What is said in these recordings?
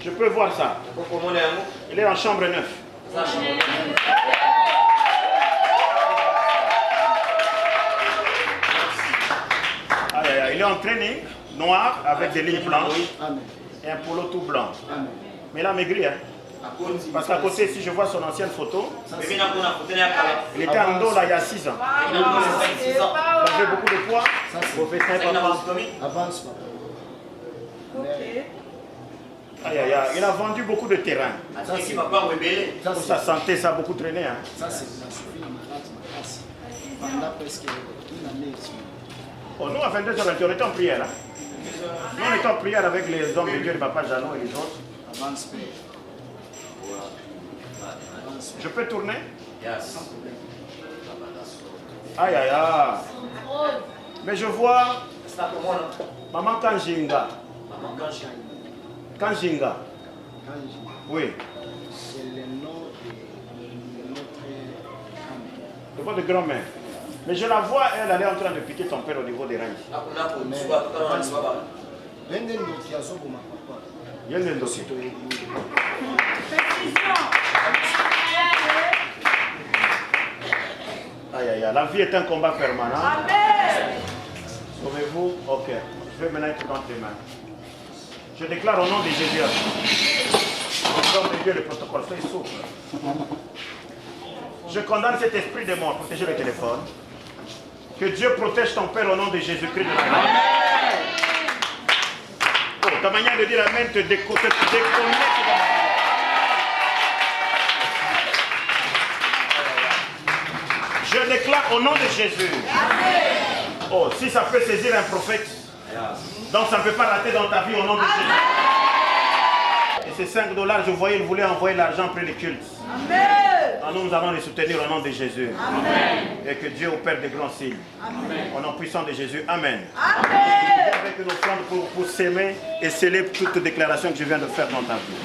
Je peux voir ça. Il est en chambre 9. Il est en training noir avec des lignes blanches et un polo tout blanc. Mais il a maigri. Hein? Parce qu'à côté, si je vois son ancienne photo, il était en dos là il y a 6 ans. Il avait beaucoup de poids. Avance. Aïe, aïe, aïe. Il a vendu beaucoup de terrain. Pour sa santé, ça a beaucoup traîné. Hein? Ça, c'est pendant presque une année. Oh, nous, à 22h20, on était en prière. Hein? Nous, on était en prière avec les hommes de Dieu, le papa Jeannot et les autres. Avance. Je peux tourner? Aïe, aïe, aïe. Mais je vois Maman Kanjinga. Kanjinga. Oui. C'est le nom de notre grand-mère. De votre grand-mère. Mais je la vois, elle est en train de piquer ton père au niveau des reins. Aïe, aïe, aïe. La vie est un combat permanent. Sauvez-vous. Ok. Je vais maintenant être dans tes mains. Je déclare au nom de Jésus. Au nom de Dieu, le protocole, soyez souple. Je condamne cet esprit de mort. Protégez le téléphone. Que Dieu protège ton père au nom de Jésus-Christ de la mort. Oh, ta manière de dire Amen te déconnecte de la mort. Je déclare au nom de Jésus. Oh, si ça peut saisir un prophète, donc ça ne peut pas rater dans ta vie au nom de Jésus. Et ces 5 $, je voyais, il voulait envoyer l'argent après les cultes. Alors nous allons les soutenir au nom de Jésus. Amen. Et que Dieu opère des grands signes. Amen. Au nom puissant de Jésus. Amen. Amen. Avec une offrande pour s'aimer et sceller toute déclaration que je viens de faire dans ta vie.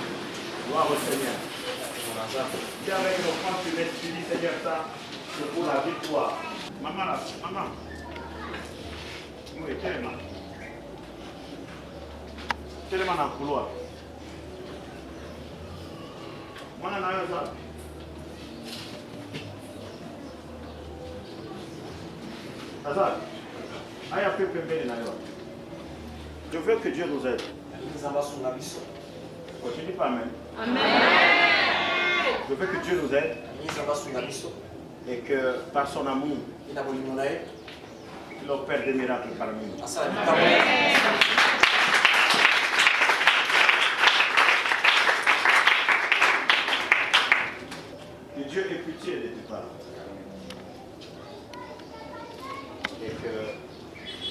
Gloire au Seigneur. Viens avec une offrande, tu dis Seigneur ça, c'est pour la victoire. Maman là, maman. Oui, tellement. Tellement dans le couloir. Moi, on a un ça. Azar, je veux que Dieu nous aide. Oh, tu dis pas Amen. Amen. Je veux que Dieu nous aide. Et que par son amour, il opère des miracles parmi nous. Que Dieu ait pitié de tes parents. Et que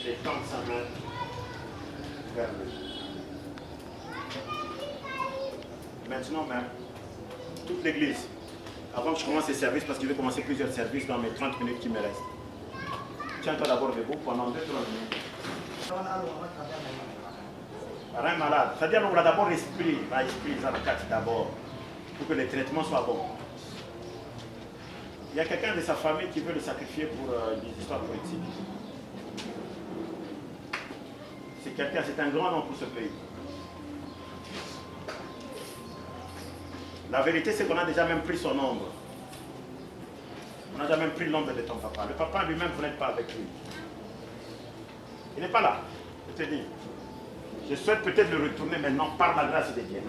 les temps s'amènent vers lui. Maintenant même, toute l'église, avant que je commence les services, parce que je vais commencer plusieurs services dans mes 30 minutes qui me restent. Tiens-toi d'abord debout pendant 2-3 minutes. Par un malade, c'est-à-dire qu'on a d'abord l'esprit, d'abord, pour que les traitements soient bons. Il y a quelqu'un de sa famille qui veut le sacrifier pour des histoires politiques. C'est quelqu'un, c'est un grand nom pour ce pays. La vérité, c'est qu'on a déjà même pris son ombre. On a déjà même pris l'ombre de ton papa. Le papa lui-même, vous n'êtes pas avec lui. Il n'est pas là, je te dis. Je souhaite peut-être le retourner maintenant par la grâce de Dieu.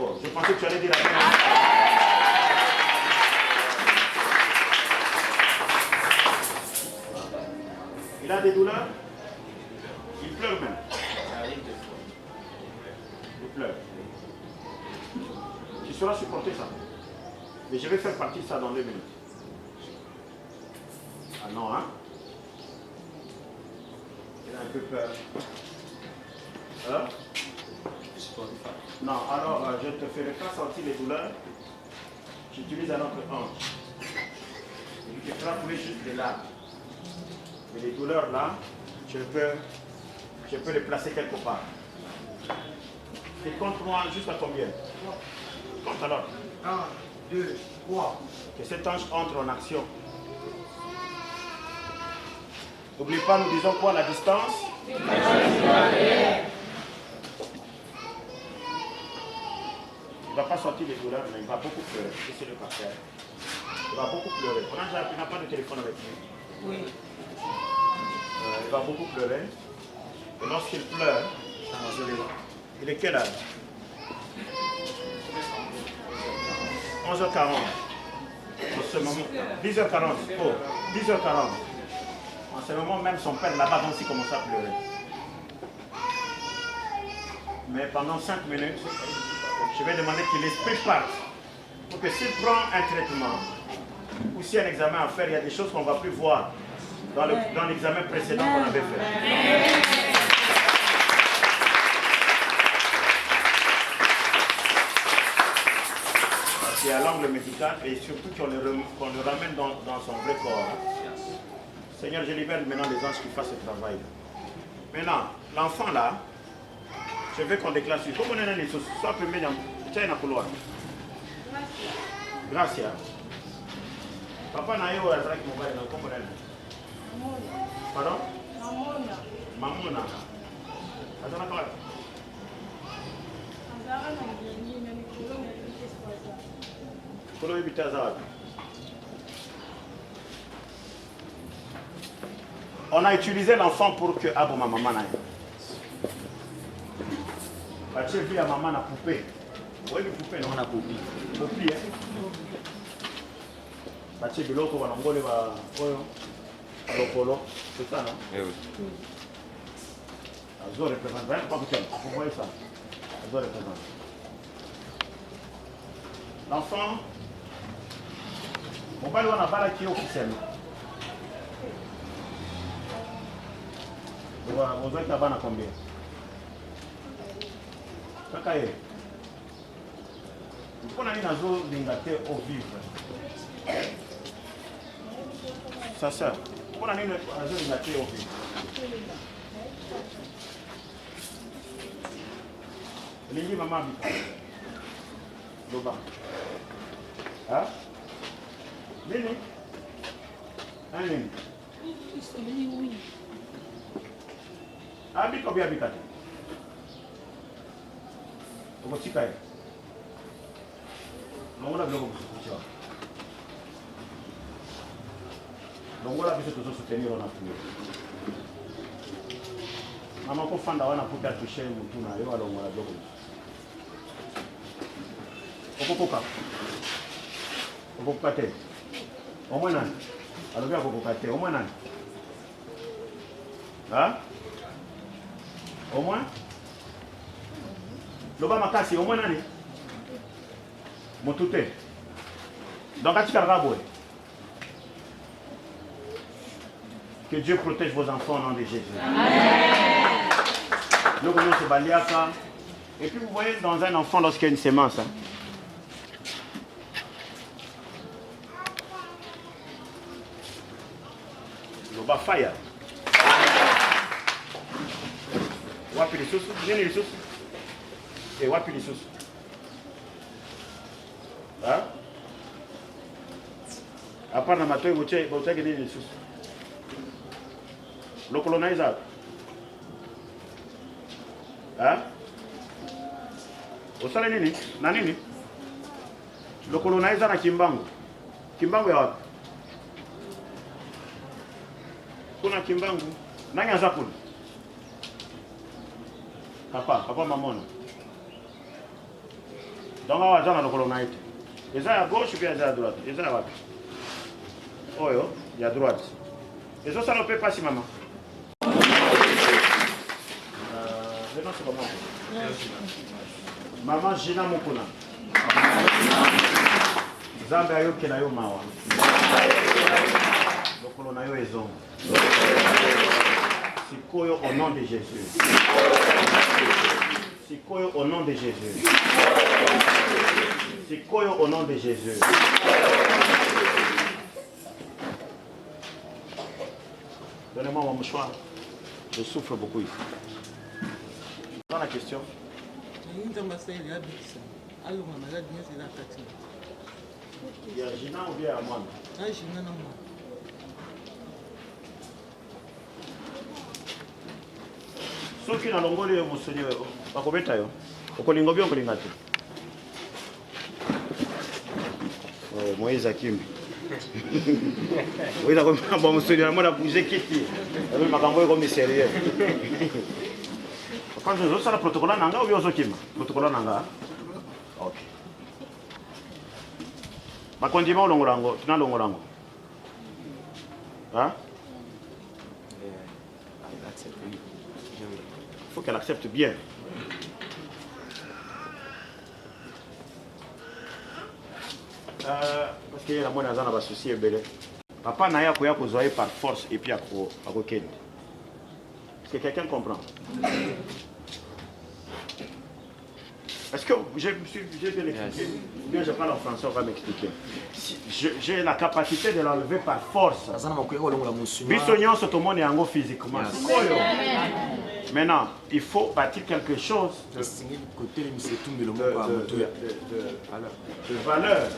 Oh, je pensais que tu allais dire la même. Il a des douleurs. Il pleure même. Il pleure. Tu sauras supporter ça. Mais je vais faire partie de ça dans 2 minutes. Ah non, hein? Il a un peu peur. Hein? Non, alors je ne te ferai pas sentir les douleurs. J'utilise un autre hanche. Il te fera couler juste des larmes. Mais les douleurs là, je peux les placer quelque part. Et compte-moi jusqu'à combien? Compte alors. 1, 2, 3. Que cet ange entre en action. N'oublie pas, nous disons quoi, la distance? ne va pas sortir des douleurs, mais il va beaucoup pleurer. C'est le cancer. Il va beaucoup pleurer. On n'a pas de téléphone avec lui. Oui. Il va beaucoup pleurer. Et lorsqu'il pleure, il est quelle heure? 11h40. En ce moment, 10h40. Oh, 10h40. En ce moment même, son père là-bas va aussi commencer à pleurer. Mais pendant 5 minutes, je vais demander que l'esprit parte. Pour que s'il prend un traitement, ou s'il y a un examen à faire, il y a des choses qu'on ne va plus voir dans l'examen précédent qu'on avait fait. C'est à l'angle médical et surtout qu'on le ramène dans son vrai corps. Seigneur, je libère maintenant les anges qui fassent ce travail. Maintenant, l'enfant là, je veux qu'on déclare sur. Comment on est les choses? Soit premier dans le couloir. Gracias. Papa n'a eu à la traque mobile, comment on est? Pardon? Mamona. Attends, quoi? On a utilisé l'enfant pour que Abou ma maman n'aille. Tu as vu la maman a poupée. Oui, une poupée, non? On a poupée. Poupée, hein? Tu as vu l'autre, on a volé l'autre. C'est ça, non? Oui. Azor représente. Vous voyez ça? Azor représente. L'enfant, on va aller voir la qui est officiellement. Vous avez à combien? Kakaye. Pourquoi on a une zone d'inglaterre au vivre? Ça sert. Pourquoi on a une zone d'inglaterre au vivre? Lingi maman habite. Loba. Hein? Nini? Un nini? Oui. Habite combien habite? Au Tikaï. Non, on a besoin de soutenir. Donc, on a besoin de soutenir. Maman, quand on a pour faire toucher, on a besoin de Okokoka. Okokate. Au moins nan. Alors bien okokate. Au moins nan. Hein? Au moins? Loba makasi. Au moins nani? Motute. Donc à Tikaraboué. Que Dieu protège vos enfants au nom de Jésus. Amen. Nous venons se baliaka. Et puis vous voyez dans un enfant lorsqu'il y a une sémence. Hein? Loba fire. Wapi les sauces? Nini les sauces? Et wapi les sauces? Hein? À part la matin, vous avez les sauces. Le colonisateur. Hein? Au salé nini? Nanini? Le colonisateur na Kimbangu. Kimbangu ya wapi? Kuna Kimbangu. Nani azakula? Papa mamona. Donc on va dans le colonisateur. Ils sont à gauche ou bien ils sont à droite? Ils sont à droite. Oh yo, il y a droite. Et ça ne peut pas si maman. Le nom c'est comment? Maman Gina Mokuna. Zambé ayo kelayo mawa. Lokolo na yo ezongo. Sikoyo au nom de Jésus. Sikoyo au nom de Jésus. Sikoyo au nom de Jésus. Donnez-moi mon mouchoir. Je souffre beaucoup ici. Dans la question. Il y a Gina ou bien Amanda? Soki na longoli yo musonyo bakobeta yo. Okolingo byo kolinga te. Moïse Hakim. Oui, là, bon, monsieur, moi, la bougé qui est. Je m'a envoyé comme sérieux. Quand je veux ça, le protocole nanga ou bien Kim? Protocole nanga. Ok. Ma condiment longorango, tu n'as longorango. Hein? Il faut qu'elle accepte bien. Parce qu'il y a moins de soucis. Papa n'a pas besoin par force et puis à Est-ce que quelqu'un comprend? Est-ce que j'ai bien expliqué? Bien, je parle en français, on va m'expliquer. Si j'ai la capacité de l'enlever par force. Bisognon, c'est tout le monde est en physiquement. Maintenant, il faut bâtir quelque chose de valeur.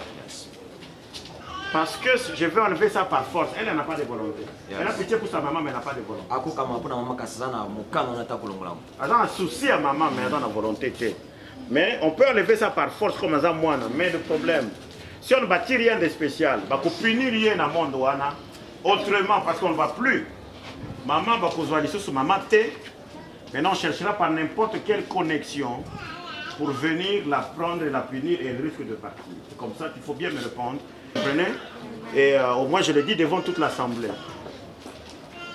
Parce que je vais enlever ça par force. Elle n'a pas de volonté. Elle a pitié pour sa maman, mais elle n'a pas de volonté. Elle a un souci à maman, mais elle a une volonté. Mais on peut enlever ça par force comme ça, moi. Mais le problème, si on ne bâtit rien de spécial, on peut punir rien dans le monde autrement, parce qu'on ne va plus. Maman va causer sur maman T. Maintenant, on cherchera par n'importe quelle connexion pour venir la prendre et la punir et elle risque de partir. C'est comme ça qu'il faut bien me répondre. Vous comprenez? Et au moins, je le dis devant toute l'Assemblée.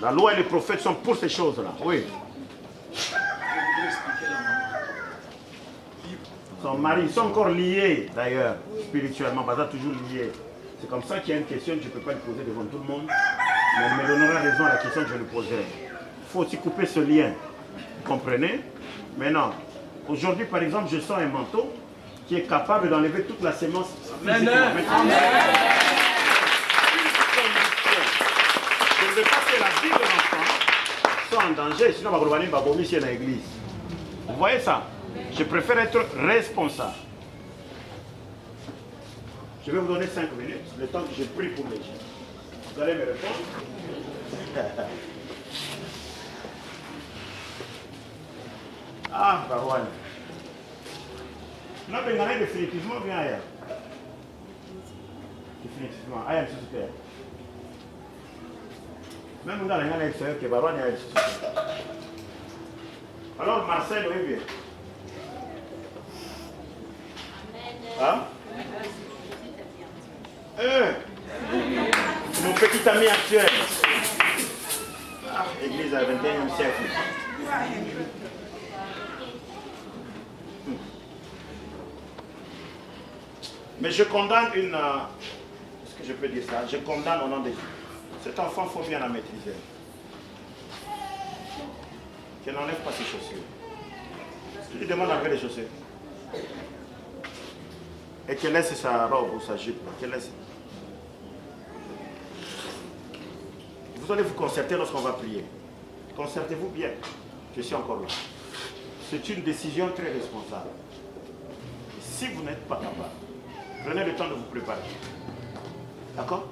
La loi et les prophètes sont pour ces choses-là. Oui. Son mari, ils sont encore liés d'ailleurs, spirituellement, pas toujours liés. C'est comme ça qu'il y a une question que je ne peux pas lui poser devant tout le monde, mais elle me donnera raison à la question que je lui poserai. Il faut aussi couper ce lien. Vous comprenez? Maintenant, aujourd'hui par exemple, je sens un manteau qui est capable d'enlever toute la sémence physiquement. Je ne veux pas que la vie de l'enfant soit en danger, sinon on va vomir ici dans l'église. Vous voyez ça? Je préfère être responsable. Je vais vous donner 5 minutes, le temps que je prie pour les gens. Vous allez me répondre? Ah, bah voilà. Là, on a définitivement bien ailleurs. Définitivement. Ailleurs, c'est super. Même dans les extérieurs, qui est baron, il y a super. Alors, Marcel, oui, bien. Hein? Mon petit ami actuel. Ah, église à 21e siècle. Mais je condamne une... Est-ce que je peux dire ça? Je condamne au nom de Dieu. Cet enfant, il faut bien la maîtriser. Qu'elle n'enlève pas ses chaussures. Je lui demande d'enlever les chaussures. Et qu'elle laisse sa robe ou sa jupe. Qu'elle laisse. Vous allez vous concerter lorsqu'on va prier. Concertez-vous bien. Je suis encore là. C'est une décision très responsable. Et si vous n'êtes pas capable, prenez le temps de vous préparer. D'accord?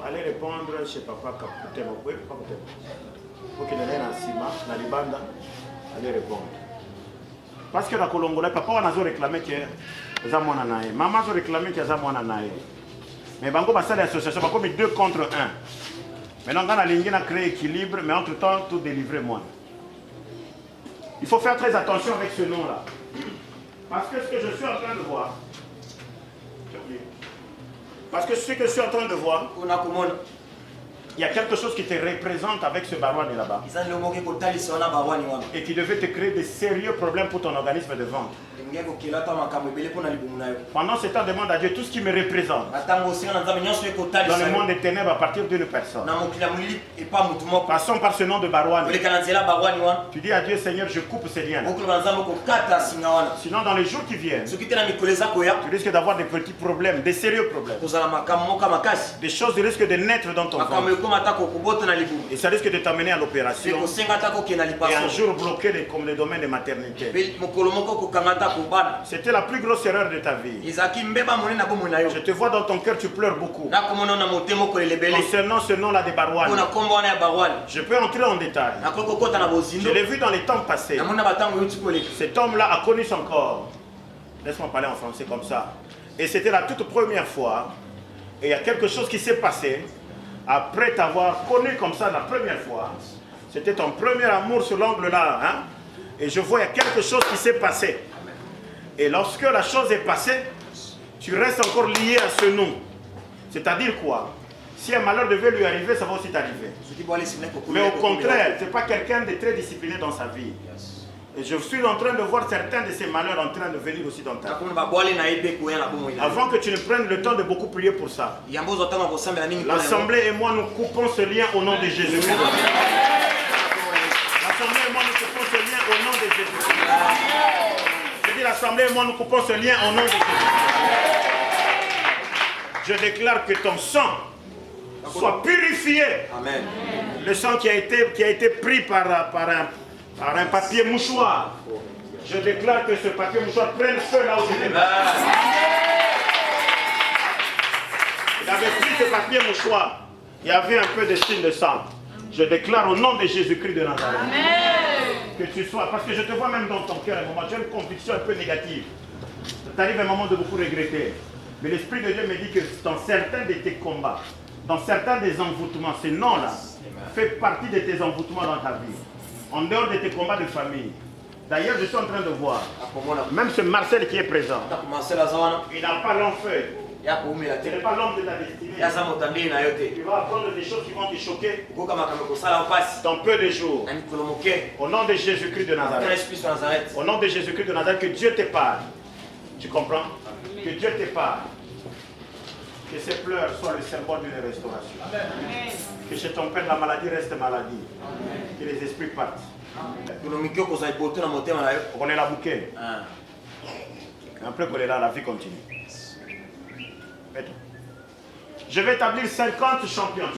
Allez répondre chez papa Kaputen. Vous pouvez pas peut-être. Pour qu'il ait un ciment, dans les bandes, allez répondre. Parce que la Colongola, papa on a réclamé que ça mon anaï. Maman a réclamé que ça mon anaï. Mais bango va ça l'association, va comme 2 contre 1. Maintenant on a l'ingénieur a créé équilibre, mais entre temps tout délivrer moi. Il faut faire très attention avec ce nom-là. Parce que ce que je suis en train de voir, il y a quelque chose qui te représente avec ce barouane là-bas. Et qui devait te créer de sérieux problèmes pour ton organisme de vente. Pendant ce temps, demande à Dieu tout ce qui me représente. Dans le monde des ténèbres à partir d'une personne. Passons par ce nom de barouane. Tu dis à Dieu, Seigneur, je coupe ces liens. Sinon, dans les jours qui viennent, tu risques d'avoir des petits problèmes, des sérieux problèmes. Des choses risquent de naître dans ton ventre. Et ça risque de t'amener à l'opération. Et un jour bloqué comme le domaine de maternité. C'était la plus grosse erreur de ta vie. Je te vois dans ton cœur, tu pleures beaucoup. Concernant ce nom-là de Barouane, je peux entrer en détail. Je l'ai vu dans les temps passés. Cet homme-là a connu son corps. Laisse-moi parler en français comme ça. Et c'était la toute première fois. Et il y a quelque chose qui s'est passé. Après t'avoir connu comme ça la première fois. C'était ton premier amour sur l'angle-là. Hein? Et je vois, il y a quelque chose qui s'est passé. Et lorsque la chose est passée, tu restes encore lié à ce nom. C'est-à-dire quoi? Si un malheur devait lui arriver, ça va aussi t'arriver. Mais au contraire, ce n'est pas quelqu'un de très discipliné dans sa vie. Et je suis en train de voir certains de ces malheurs en train de venir aussi dans ta vie. Avant que tu ne prennes le temps de beaucoup prier pour ça. L'Assemblée et moi, nous coupons ce lien au nom de Jésus-Christ. L'Assemblée et moi, nous coupons ce lien au nom de Jésus-Christ. Je dis l'Assemblée et moi, nous coupons ce lien au nom de Jésus-Christ. Je déclare que ton sang soit purifié. Amen. Le sang qui a été pris par un papier mouchoir. Je déclare que ce papier mouchoir prenne feu là où il est. Il avait pris ce papier mouchoir. Il y avait un peu de signe de sang. Je déclare au nom de Jésus-Christ de Nazareth. Que tu sois, parce que je te vois même dans ton cœur un moment, tu as une conviction un peu négative. Tu arrives à un moment de beaucoup regretter. Mais l'Esprit de Dieu me dit que dans certains de tes combats, dans certains des envoûtements, ce nom-là fait partie de tes envoûtements dans ta vie. En dehors de tes combats de famille. D'ailleurs, je suis en train de voir, même ce Marcel qui est présent, il n'a pas l'enfer. Ce n'est pas l'homme de ta destinée. Tu vas apprendre des choses qui vont te choquer dans peu de jours. Au nom de Jésus-Christ de Nazareth. Au nom de Jésus-Christ de Nazareth, que Dieu te parle. Tu comprends? Que Dieu te parle. Que ces pleurs soient le symbole d'une restauration. Amen. Que chez ton père la maladie reste maladie. Amen. Que les esprits partent. On est la bouquet. Après qu'on est là, la vie continue. Je vais établir 50 champions.